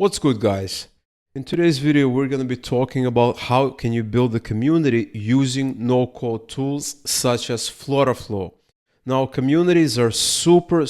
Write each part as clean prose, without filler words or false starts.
What's good, guys? In today's video, we're going to be talking about how can you build a community using no-code tools such as FlutterFlow. Now, communities are super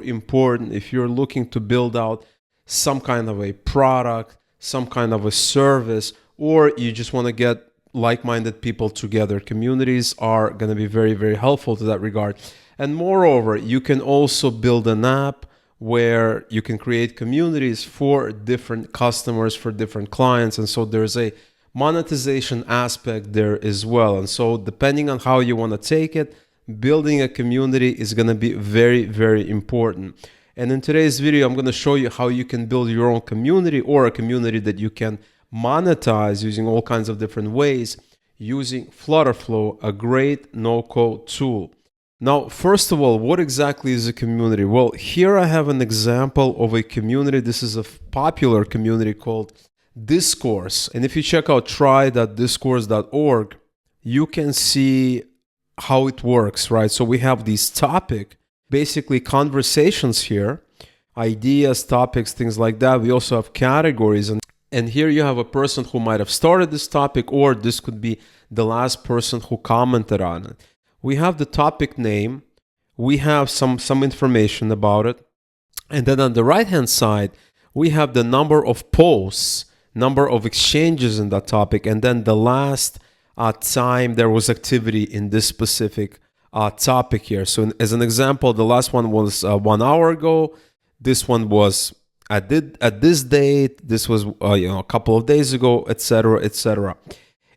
important if you're looking to build out some kind of a product, some kind of a service, or you just want to get like-minded people together. Communities are going to be very helpful to that regard. And moreover, you can also build an app where you can create communities for different customers, for different clients. And so there's a monetization aspect there as well. And so depending on how you want to take it, building a community is going to be very important. And in today's video, I'm going to show you how you can build your own community, or a community that you can monetize using all kinds of different ways using FlutterFlow, a great no-code tool. Now, first of all, what exactly is a community? Well, here I have an example of a community. This is a popular community called Discourse. And if you check out try.discourse.org, you can see how it works, right? So we have these basically conversations here, ideas, topics, things like that. We also have categories. And here you have a person who might have started this topic, or this could be the last person who commented on it. We have the topic name, we have some information about it, and then on the right-hand side, we have the number of posts, number of exchanges in that topic, and then the last time there was activity in this specific topic here. So as an example, the last one was 1 hour ago, this one was at this date, this was a couple of days ago, etc.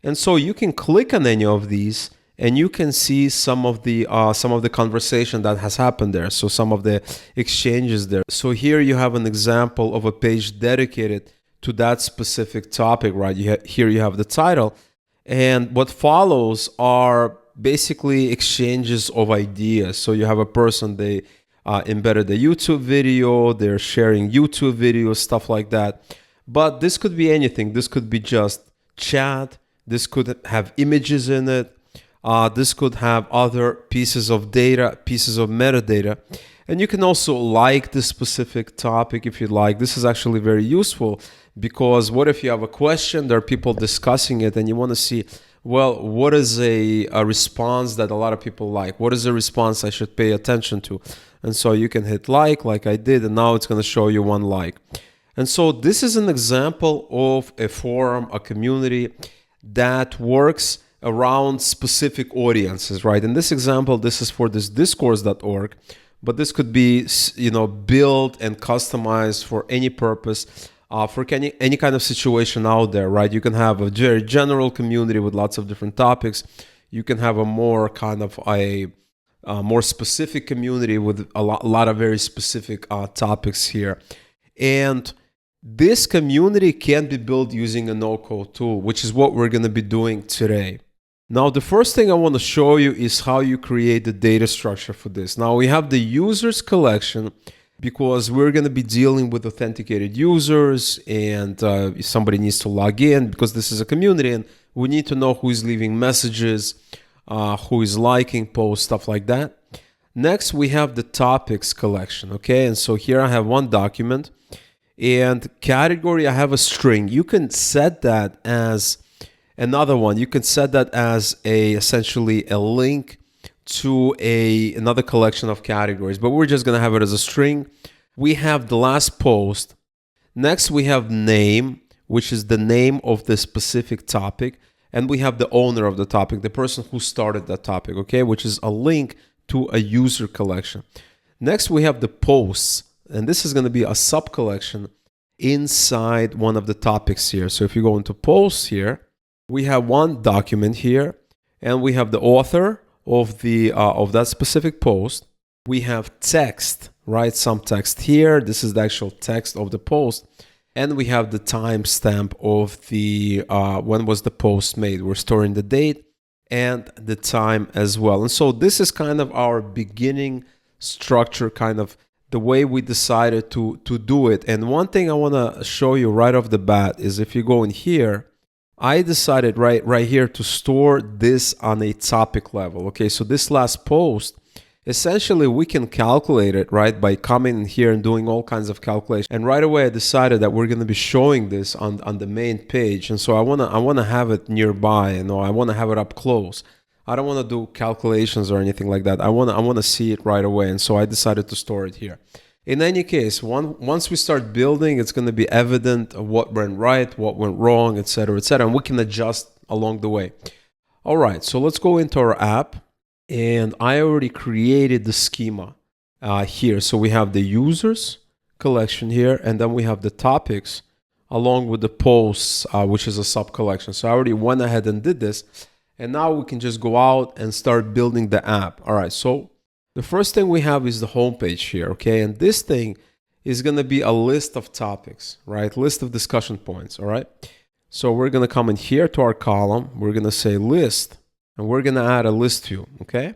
And so you can click on any of these, and you can see some of the conversation that has happened there. So some of the exchanges there. So here you have an example of a page dedicated to that specific topic, right? Here you have the title, and what follows are basically exchanges of ideas. So you have a person, they embedded a YouTube video, they're sharing YouTube videos, stuff like that. But this could be anything. This could be just chat. This could have images in it. This could have other pieces of data, pieces of metadata. And you can also like this specific topic if you like. This is actually very useful, because what if you have a question, there are people discussing it, and you want to see, well, what is a response that a lot of people like? What is a response I should pay attention to? And so you can hit like I did, and now it's going to show you one like. And so this is an example of a forum, a community that works around specific audiences, right? In this example, this is for this discourse.org, but this could be, built and customized for any purpose, for any kind of situation out there, right? You can have a very general community with lots of different topics. You can have a more kind of a more specific community with a lot of very specific topics here. And this community can be built using a no-code tool, which is what we're going to be doing today. Now, the first thing I want to show you is how you create the data structure for this. Now, we have the users collection, because we're going to be dealing with authenticated users, and somebody needs to log in, because this is a community, and we need to know who is leaving messages, who is liking posts, stuff like that. Next, we have the topics collection, okay? And so here I have one document, and category, I have a string. You can set that as another one. You can set that as essentially a link to another collection of categories, but we're just going to have it as a string. We have the last post. Next, we have name, which is the name of the specific topic. And we have the owner of the topic, the person who started that topic, okay, which is a link to a user collection. Next, we have the posts, and this is going to be a sub collection inside one of the topics here. So if you go into posts here, we have one document here, and we have the author of that specific post. We have text, right? Some text here. This is the actual text of the post, and we have the timestamp of the when was the post made. We're storing the date and the time as well. And so this is kind of our beginning structure, kind of the way we decided to do it. And one thing I want to show you right off the bat is, if you go in here, I decided right here to store this on a topic level. Okay, so this last post essentially we can calculate it, right, by coming in here and doing all kinds of calculations. And right away I decided that we're going to be showing this on the main page. And so I want to have it nearby, you know, I want to have it up close. I don't want to do calculations or anything like that. I want to see it right away. And so I decided to store it here. In any case, once we start building, it's going to be evident of what went right, what went wrong, etc., etc., and we can adjust along the way. All right, so let's go into our app, and I already created the schema here. So we have the users collection here, and then we have the topics along with the posts, which is a sub collection. So I already went ahead and did this, and now we can just go out and start building the app. All right, so the first thing we have is the homepage here, okay? And this thing is going to be a list of topics, right? List of discussion points, all right? So we're going to come in here to our column. We're going to say list, and we're going to add a list view, okay?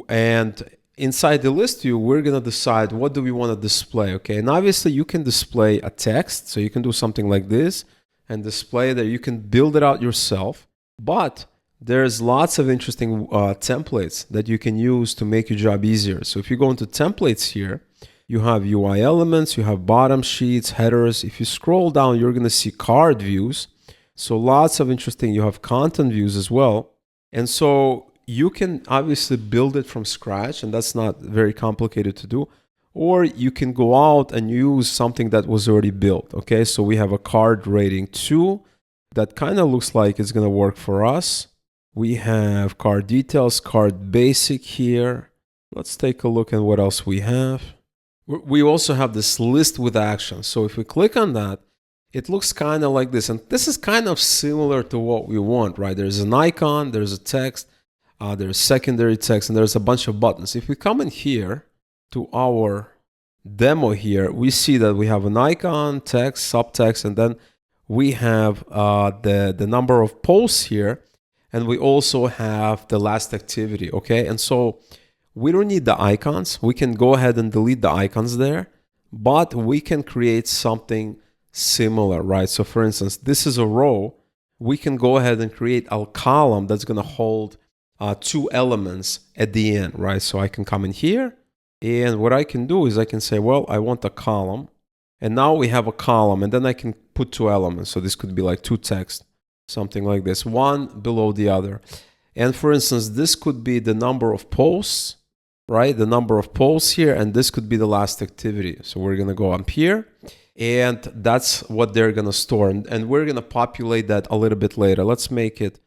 And inside the list view, we're going to decide what do we want to display, okay? And obviously you can display a text, so you can do something like this and display that. You can build it out yourself, but there's lots of interesting templates that you can use to make your job easier. So if you go into templates here, you have UI elements, you have bottom sheets, headers. If you scroll down, you're going to see card views. So lots of interesting, you have content views as well. And so you can obviously build it from scratch, and that's not very complicated to do. Or you can go out and use something that was already built. Okay, so we have a card rating 2 that kind of looks like it's going to work for us. We have card details, card basic here. Let's take a look at what else we have. We also have this list with actions. So if we click on that, it looks kind of like this. And this is kind of similar to what we want, right? There's an icon, there's a text, there's secondary text, and there's a bunch of buttons. If we come in here to our demo here, we see that we have an icon, text, subtext, and then we have the number of posts here. And we also have the last activity, okay? And so we don't need the icons. We can go ahead and delete the icons there, but we can create something similar, right? So for instance, this is a row. We can go ahead and create a column that's going to hold 2 elements at the end, right? So I can come in here, and what I can do is I can say, well, I want a column, and now we have a column, and then I can put 2 elements. So this could be like 2 text. Something like this, one below the other. And for instance, this could be the number of posts, right? The number of posts here, and this could be the last activity. So we're going to go up here, and that's what they're going to store. And we're going to populate that a little bit later. Let's make it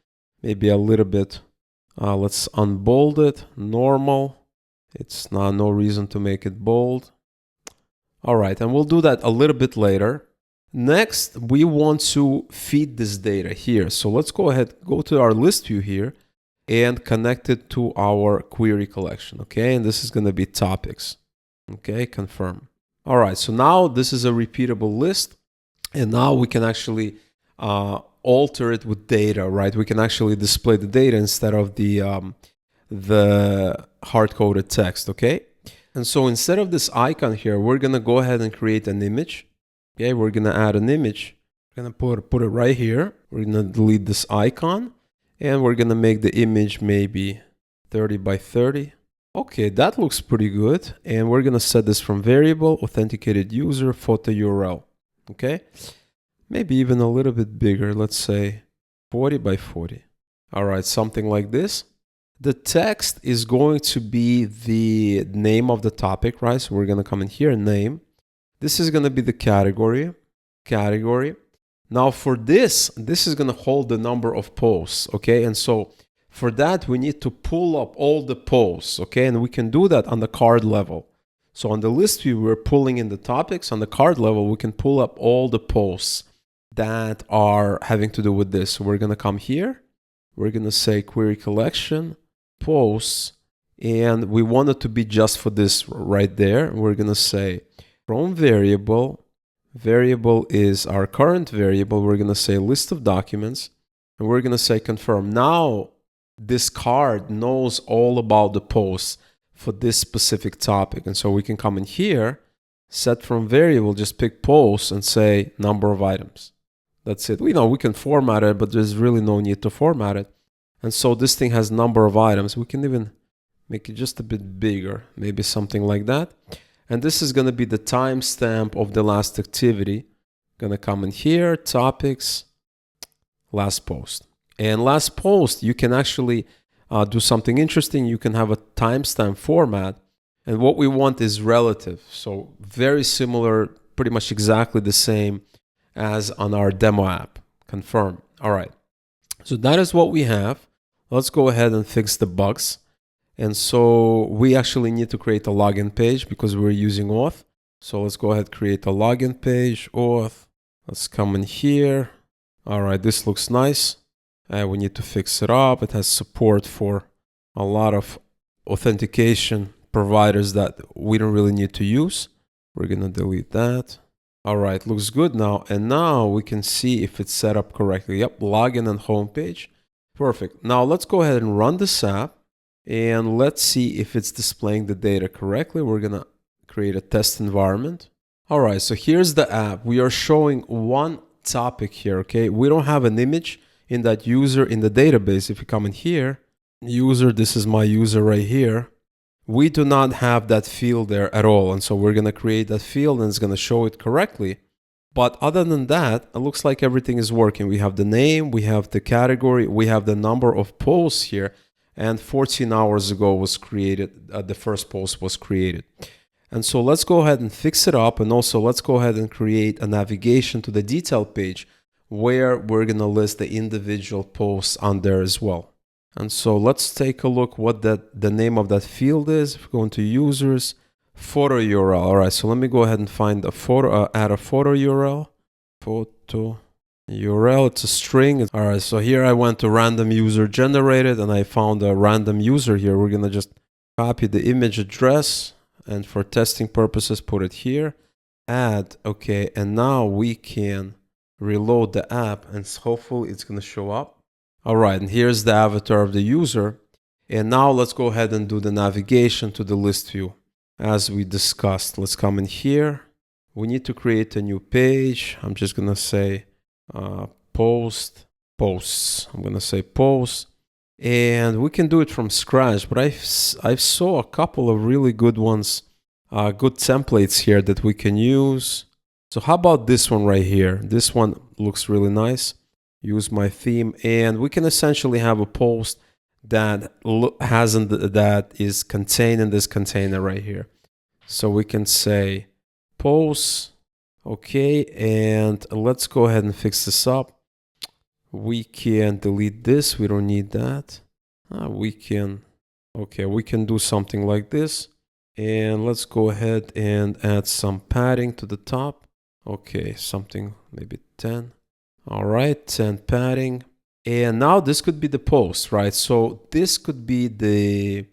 maybe a little bit, let's unbold it, normal. It's not no reason to make it bold. All right, and we'll do that a little bit later. Next, we want to feed this data here. So let's go ahead, go to our list view here and connect it to our query collection. Okay, and this is going to be topics. Okay, confirm. All right, so now this is a repeatable list, and now we can actually alter it with data, right? We can actually display the data instead of the hard-coded text. Okay, and so instead of this icon here, we're going to go ahead and create an image. Okay, we're going to add an image. We're going to put it right here. We're going to delete this icon, and we're going to make the image maybe 30 by 30. Okay, that looks pretty good. And we're going to set this from variable, authenticated user, photo URL. Okay, maybe even a little bit bigger. Let's say 40 by 40. All right, something like this. The text is going to be the name of the topic, right? So we're going to come in here, name. This is going to be the category. Now for this is going to hold the number of posts, okay? And so for that, we need to pull up all the posts, okay? And we can do that on the card level. So on the list view, we're pulling in the topics. On the card level, we can pull up all the posts that are having to do with this. So we're going to come here. We're going to say query collection, posts, and we want it to be just for this right there. We're going to say from variable is our current variable. We're going to say list of documents, and we're going to say confirm. Now, this card knows all about the posts for this specific topic. And so we can come in here, set from variable, just pick posts and say number of items. That's it. We know we can format it, but there's really no need to format it. And so this thing has number of items. We can even Make it just a bit bigger, maybe something like that. And this is going to be the timestamp of the last activity. Going to come in here, topics, last post. And last post, you can actually do something interesting. You can have a timestamp format. And what we want is relative. So very similar, pretty much exactly the same as on our demo app. Confirm. All right. So that is what we have. Let's go ahead and fix the bugs. And so we actually need to create a login page because we're using auth. So let's go ahead and create a login page, auth. Let's come in here. All right, this looks nice. We need to fix it up. It has support for a lot of authentication providers that we don't really need to use. We're going to delete that. All right, looks good now. And now we can see if it's set up correctly. Yep, login and homepage. Perfect. Now let's go ahead and run this app. And let's see if it's displaying the data correctly. We're going to create a test environment. All right, so here's the app. We are showing one topic here, okay? We don't have an image in that user in the database. If you come in here, user, this is my user right here. We do not have that field there at all. And so we're going to create that field and it's going to show it correctly. But other than that, it looks like everything is working. We have the name, we have the category, we have the number of posts here. And 14 hours ago was created, the first post was created. And so let's go ahead and fix it up. And also let's go ahead and create a navigation to the detail page where we're going to list the individual posts on there as well. And so let's take a look what the name of that field is. If we go into users, photo URL. All right, so let me go ahead and find a photo, add a photo URL. Photo URL, it's a string. All right, so here I went to random user generated and I found a random user here. We're gonna just copy the image address and for testing purposes, put it here, add, okay. And now we can reload the app and hopefully it's gonna show up. All right, and here's the avatar of the user. And now let's go ahead and do the navigation to the list view as we discussed. Let's come in here. We need to create a new page. I'm just gonna say, posts. I'm gonna say posts, and we can do it from scratch. But I saw a couple of really good ones, good templates here that we can use. So how about this one right here? This one looks really nice. Use my theme, and we can essentially have a post that that is contained in this container right here. So we can say posts. Okay, and let's go ahead and fix this up. We can delete this. We don't need that. We can do something like this. And let's go ahead and add some padding to the top. Okay, something maybe 10. All right, 10 padding. And now this could be the post, right? So this could be the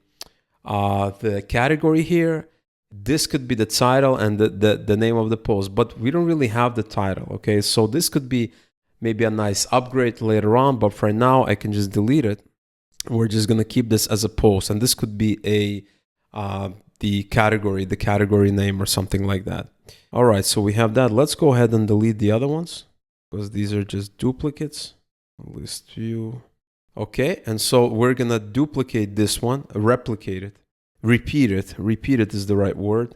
category here. This could be the title and the name of the post, but we don't really have the title, okay? So this could be maybe a nice upgrade later on, but for now, I can just delete it. We're just gonna keep this as a post, and this could be the category name or something like that. All right, so we have that. Let's go ahead and delete the other ones because these are just duplicates. List view. Okay, and so we're gonna duplicate this one, replicate it. Repeat it is the right word.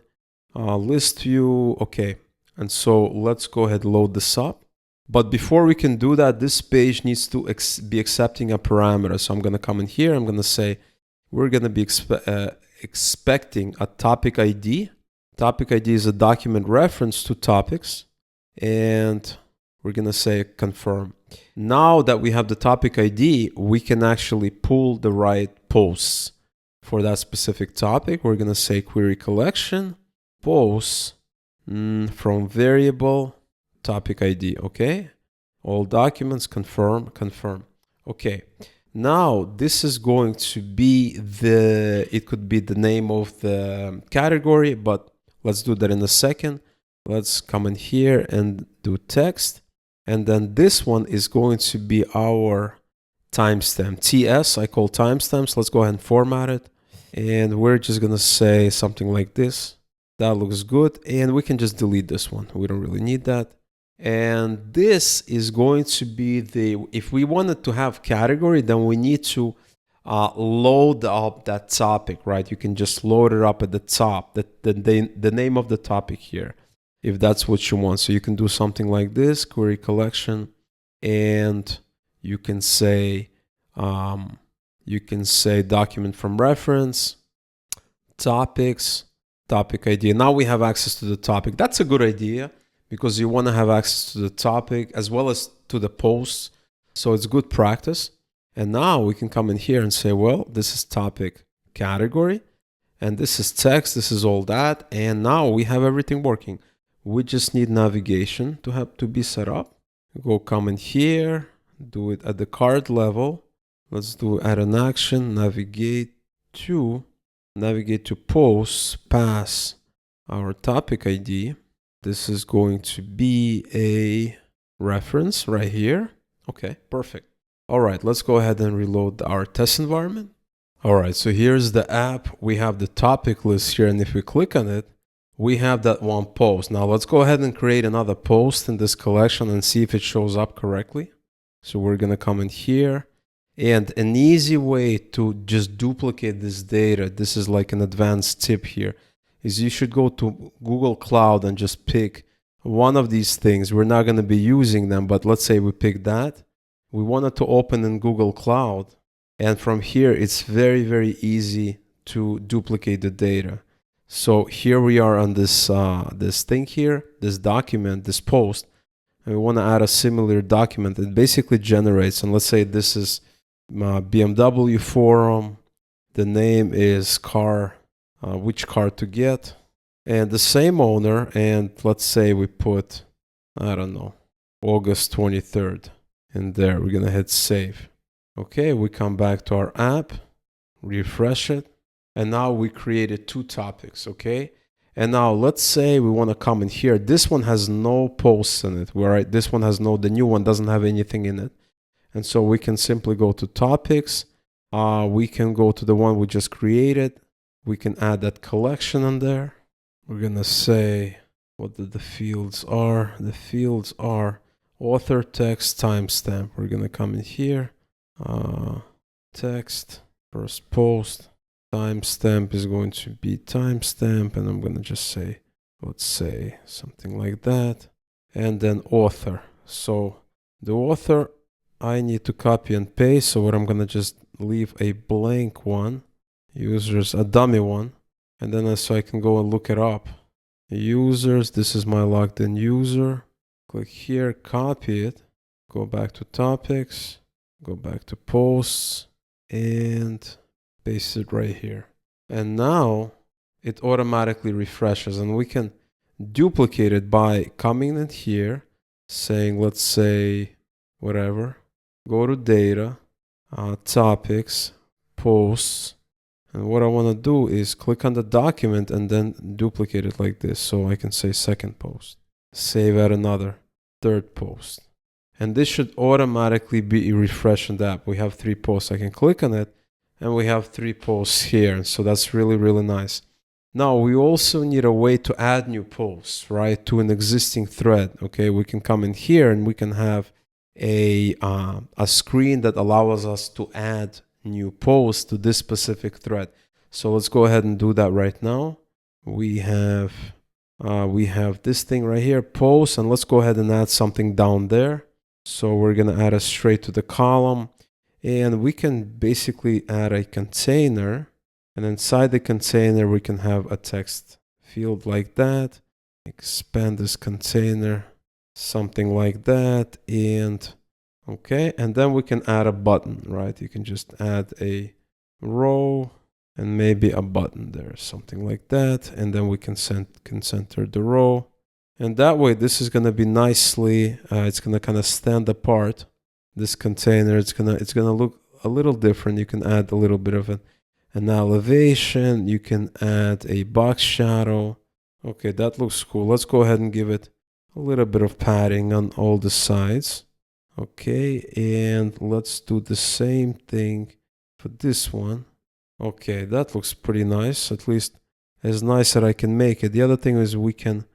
List view, okay. And so let's go ahead and load this up. But before we can do that, this page needs to be accepting a parameter. So I'm gonna come in here, I'm gonna say, we're gonna be expecting a topic ID. Topic ID is a document reference to topics. And we're gonna say confirm. Now that we have the topic ID, we can actually pull the right posts. For that specific topic, we're going to say query collection, posts from variable topic ID, okay? All documents, confirm. Okay, now this is going to be it could be the name of the category, but let's do that in a second. Let's come in here and do text. And then this one is going to be our timestamp. TS, I call timestamps. Let's go ahead and format it. And we're just going to say something like this. That looks good. And we can just delete this one. We don't really need that. And this is going to be if we wanted to have category, then we need to load up that topic, right? You can just load it up at the top, the name of the topic here, if that's what you want. So you can do something like this, query collection, and you can say document from reference, topics, topic ID. Now we have access to the topic. That's a good idea because you want to have access to the topic as well as to the posts. So it's good practice. And now we can come in here and say, well, this is topic category, and this is text, this is all that. And now we have everything working. We just need navigation to have to be set up. Go come in here, do it at the card level. Let's do add an action, navigate to posts, pass our topic ID. This is going to be a reference right here. Okay, perfect. All right, let's go ahead and reload our test environment. All right, so here's the app. We have the topic list here, and if we click on it, we have that one post. Now let's go ahead and create another post in this collection and see if it shows up correctly. So we're gonna come in here, and an easy way to just duplicate this data, this is like an advanced tip here, is you should go to Google Cloud and just pick one of these things. We're not gonna be using them, but let's say we pick that. We want it to open in Google Cloud, and from here it's very, very easy to duplicate the data. So here we are on this this thing here, this document, this post, and we want to add a similar document. It basically generates, and let's say this is BMW forum. The name is car, which car to get, and the same owner. And let's say we put, I don't know, August 23rd. And there, we're gonna hit save. Okay, we come back to our app, refresh it, and now we created two topics, okay? And now let's say we wanna come in here. This one has no posts in it, right? This one has the new one doesn't have anything in it. And so we can simply go to topics. We can go to the one we just created. We can add that collection in there. We're gonna say what the fields are. The fields are author, text, timestamp. We're gonna come in here, text, first post, timestamp is going to be timestamp, and I'm gonna just say, let's say something like that, and then author. So the author, I need to copy and paste, so what I'm gonna just leave a blank one, users, a dummy one, and then so I can go and look it up. Users, this is my logged in user. Click here, copy it, go back to topics, go back to posts, and paste it right here. And now it automatically refreshes, and we can duplicate it by coming in here, saying, let's say, whatever, go to data, topics, posts, and what I want to do is click on the document and then duplicate it like this. So I can say second post. Save at another, third post. And this should automatically be refreshed in the app. We have 3 posts. I can click on it, and we have 3 posts here. So that's really, really nice. Now, we also need a way to add new posts, right, to an existing thread. Okay, we can come in here and we can have a screen that allows us to add new posts to this specific thread. So let's go ahead and do that right now. We have this thing right here, post, and let's go ahead and add something down there. So we're gonna add it straight to the column, and we can basically add a container, and inside the container we can have a text field like that. Expand this container, something like that, and okay, and then we can add a button, right? You can just add a row and maybe a button there, something like that, and then we can center the row, and that way this is going to be nicely, it's going to kind of stand apart, this container. It's gonna look a little different. You can add a little bit of an elevation, you can add a box shadow. Okay, that looks cool. Let's go ahead and give it a little bit of padding on all the sides. Okay, and let's do the same thing for this one. Okay, that looks pretty nice, at least as nice as I can make it. The other thing is we can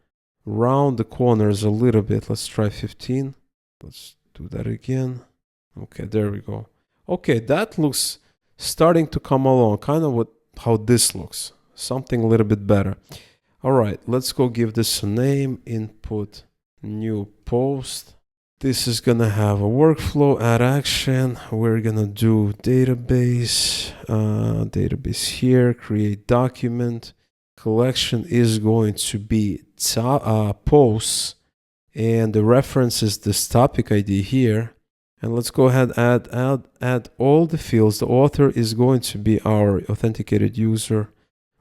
round the corners a little bit. Let's try 15. Let's do that again. Okay, there we go. Okay, that looks starting to come along, kind of how this looks. Something a little bit better. All right, let's go give this a name. Input new post. This is gonna have a workflow, add action. We're gonna do database, database here, create document. Collection is going to be posts, and the reference is this topic ID here. And let's go ahead and add all the fields. The author is going to be our authenticated user.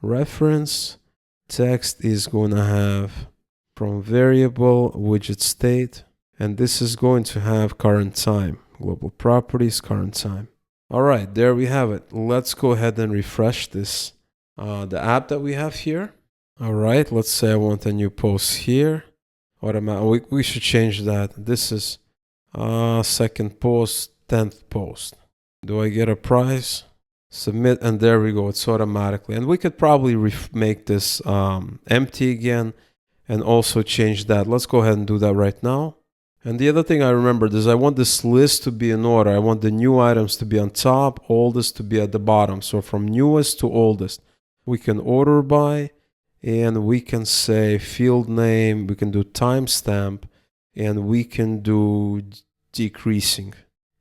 Reference text is going to have from variable widget state, and this is going to have current time, global properties, current time. All right, there we have it. Let's go ahead and refresh this, the app that we have here. All right, let's say I want a new post here. We should change that. This is second post, 10th post. Do I get a price? Submit, and there we go. It's automatically. And we could probably make this empty again and also change that. Let's go ahead and do that right now. And the other thing I remembered is I want this list to be in order. I want the new items to be on top, oldest to be at the bottom. So from newest to oldest, we can order by, and we can say field name, we can do timestamp, and we can do decreasing.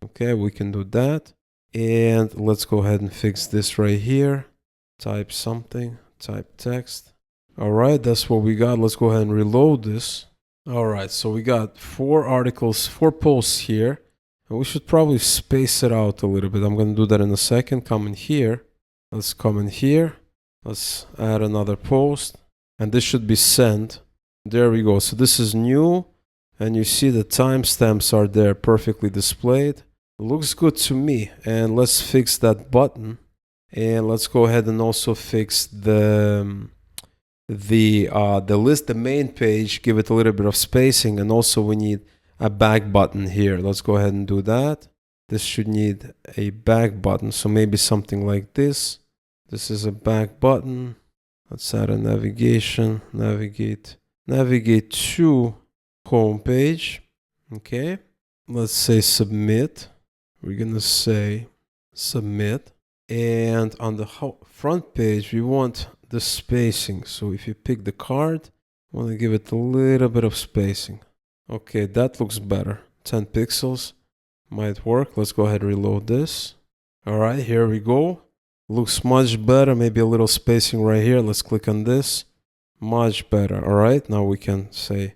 Okay, we can do that. And let's go ahead and fix this right here. Type something, type text. All right, that's what we got. Let's go ahead and reload this. All right, so we got 4 articles, 4 posts here. And we should probably space it out a little bit. I'm going to do that in a second. Come in here. Let's come in here. Let's add another post. And this should be sent. There we go. So this is new. And you see the timestamps are there perfectly displayed. Looks good to me. And let's fix that button. And let's go ahead and also fix the list, the main page, give it a little bit of spacing, and also we need a back button here. Let's go ahead and do that. This should need a back button, so maybe something like this. This is a back button. Let's add a navigation, navigate to home page. Okay, let's say submit. We're gonna say submit, and on the front page we want the spacing. So if you pick the card, I want to give it a little bit of spacing. Okay, that looks better. 10 pixels might work. Let's go ahead and reload this. All right, here we go. Looks much better. Maybe a little spacing right here. Let's click on this. Much better. All right, now we can say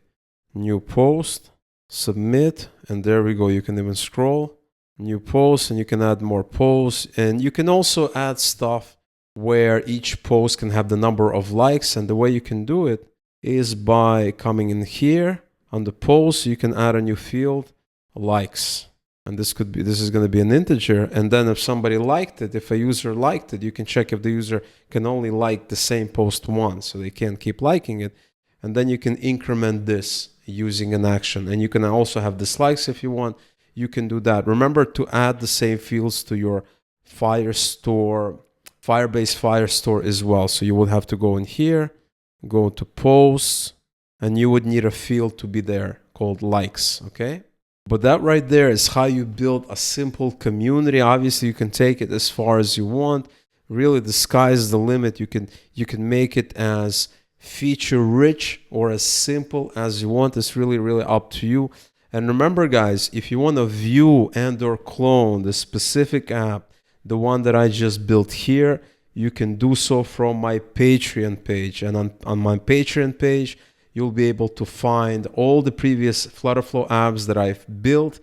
new post, submit, and there we go. You can even scroll. New post, and you can add more posts, and you can also add stuff where each post can have the number of likes. And the way you can do it is by coming in here on the post. You can add a new field, likes, and this is going to be an integer. And then if somebody liked it, if a user liked it, you can check if the user can only like the same post once, so they can't keep liking it. And then you can increment this using an action, and you can also have dislikes if you want. You can do that. Remember to add the same fields to your Firebase Firestore as well. So you would have to go in here, go to posts, and you would need a field to be there called likes, okay? But that right there is how you build a simple community. Obviously, you can take it as far as you want. Really, the sky is the limit. You can make it as feature rich or as simple as you want. It's really, really up to you. And remember, guys, if you want to view and or clone the specific app, the one that I just built here, you can do so from my Patreon page. And on my Patreon page, you'll be able to find all the previous FlutterFlow apps that I've built,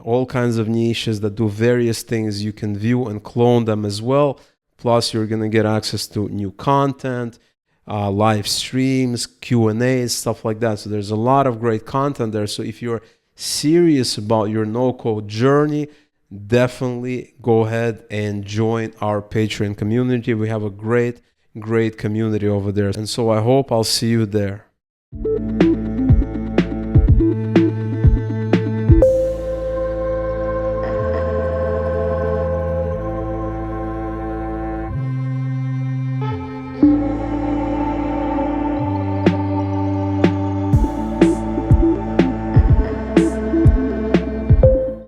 all kinds of niches that do various things. You can view and clone them as well. Plus, you're going to get access to new content, live streams, Q&As, stuff like that. So there's a lot of great content there. So if you're serious about your no-code journey, definitely go ahead and join our Patreon community. We have a great community over there. And so I hope I'll see you there.